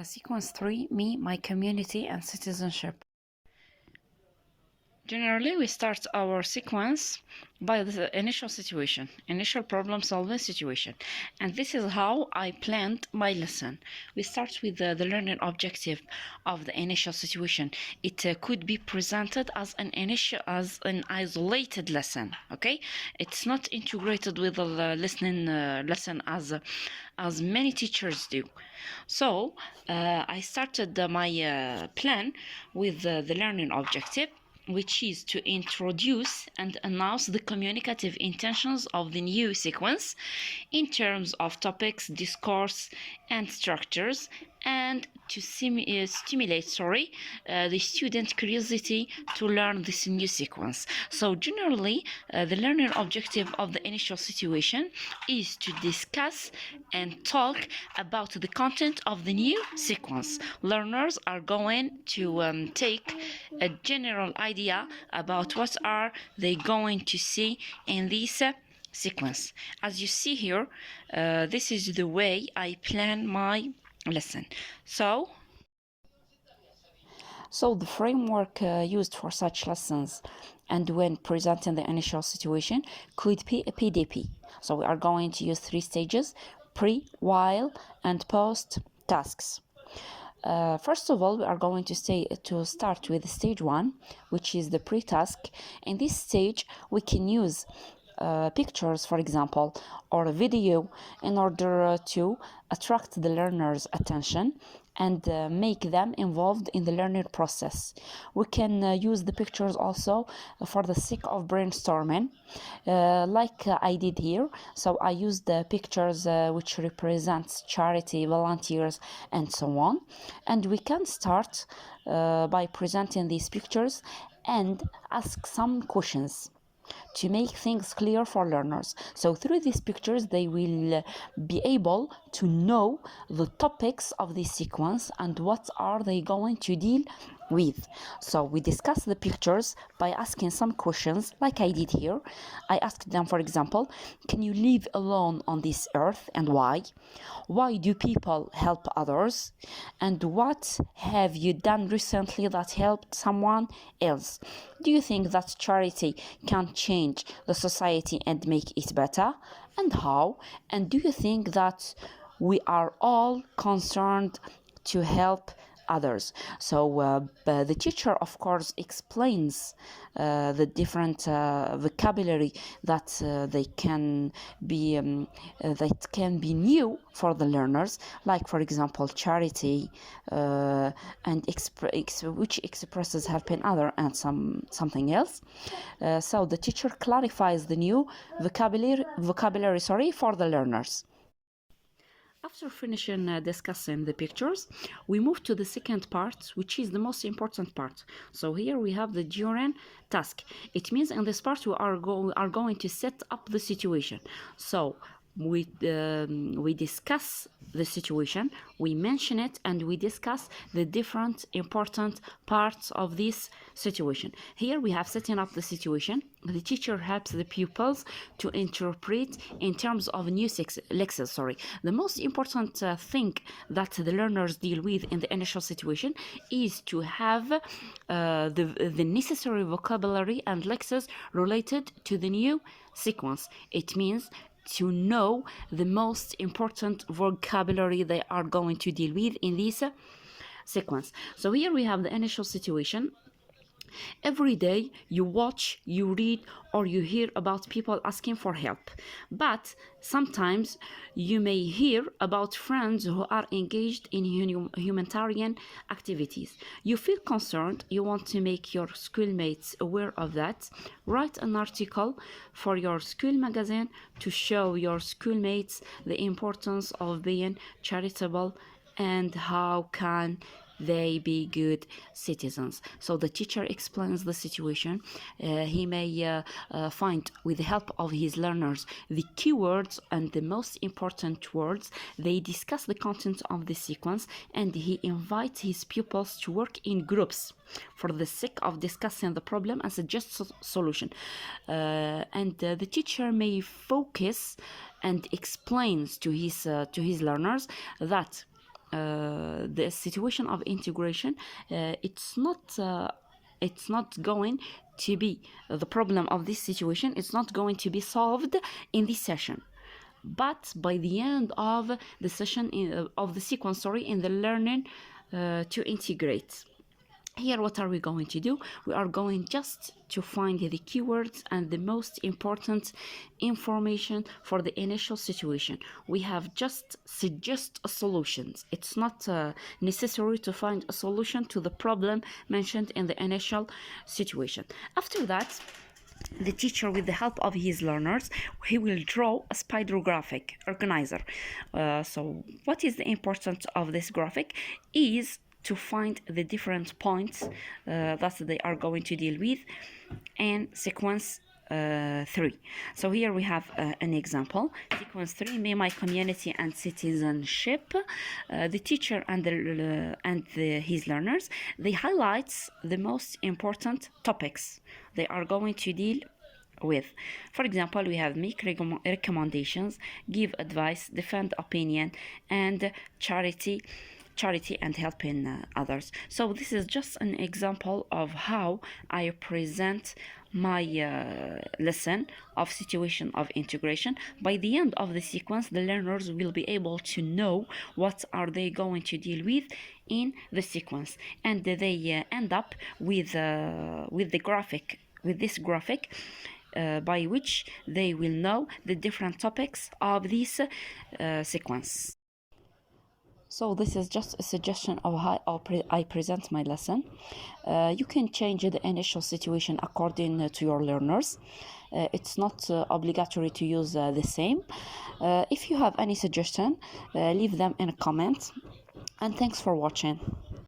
Sequence 3, me, my community, and citizenship. Generally, we start our sequence by the initial situation, initial problem-solving situation. And this is how I planned my lesson. We start with the learning objective of the initial situation. It could be presented as an isolated lesson, okay? It's not integrated with the listening lesson as many teachers do. So I started my plan with the learning objective, which is to introduce and announce the communicative intentions of the new sequence in terms of topics, discourse, and structures, and to stimulate the student curiosity to learn this new sequence. So generally, the learning objective of the initial situation is to discuss and talk about the content of the new sequence. Learners are going to take a general idea about what are they going to see in this sequence. As you see here, this is the way I plan my lesson. So the framework used for such lessons and when presenting the initial situation could be a PDP. So we are going to use 3 stages: pre, while, and post tasks. First of all, we are going to start with stage 1, which is the pre-task. In this stage, we can use pictures, for example, or a video in order to attract the learner's attention and make them involved in the learning process. We can use the pictures also for the sake of brainstorming, like I did here. So I used the pictures which represents charity, volunteers, and so on. And we can start by presenting these pictures and ask some questions to make things clear for learners. So through these pictures, they will be able to know the topics of this sequence and what are they going to deal with. So we discuss the pictures by asking some questions like I did here. I asked them, for example, can you live alone on this earth and why? Why do people help others? And what have you done recently that helped someone else? Do you think that charity can change the society and make it better? And how? And do you think that we are all concerned to help others? So the teacher, of course, explains the different vocabulary that they can be that can be new for the learners, like for example charity, and which expresses helping other and something else. So the teacher clarifies the new vocabulary for the learners. After finishing discussing the pictures, we move to the second part, which is the most important part. So here we have the during task. It means in this part we are going to set up the situation. So we discuss the situation, we mention it, and we discuss the different important parts of this situation. Here we have setting up the situation. The teacher helps the pupils to interpret in terms of new lexes. The most important thing that the learners deal with in the initial situation is to have the necessary vocabulary and lexes related to the new sequence. It means to know the most important vocabulary they are going to deal with in this sequence. So here we have the initial situation. Every day you watch, you read, or you hear about people asking for help. But sometimes you may hear about friends who are engaged in humanitarian activities. You feel concerned, you want to make your schoolmates aware of that. Write an article for your school magazine to show your schoolmates the importance of being charitable and how can they be good citizens. So the teacher explains the situation. He may find, with the help of his learners, the keywords and the most important words. They discuss the content of the sequence, and he invites his pupils to work in groups for the sake of discussing the problem and suggest solution. And the teacher may focus and explains to his learners that the situation of integration, it's not going to be the problem of this situation. It's not going to be solved in this session, but by the end of the session of the sequence, in the learning to integrate. Here, what are we going to do? We are going just to find the keywords and the most important information for the initial situation. We have just suggest solutions. It's not necessary to find a solution to the problem mentioned in the initial situation. After that, the teacher, with the help of his learners, he will draw a spider graphic organizer. So what is the importance of this graphic is to find the different points that they are going to deal with in sequence 3. So here we have an example. Sequence 3, me, my community and citizenship. The teacher and his learners, they highlight the most important topics they are going to deal with. For example, we have make recommendations, give advice, defend opinion, and charity and helping others. So this is just an example of how I present my lesson of situation of integration. By the end of the sequence, the learners will be able to know what are they going to deal with in the sequence, and they end up with the graphic, with this graphic, by which they will know the different topics of this sequence. So this is just a suggestion of how I present my lesson. You can change the initial situation according to your learners. It's not obligatory to use the same. If you have any suggestion, leave them in a comment. And thanks for watching.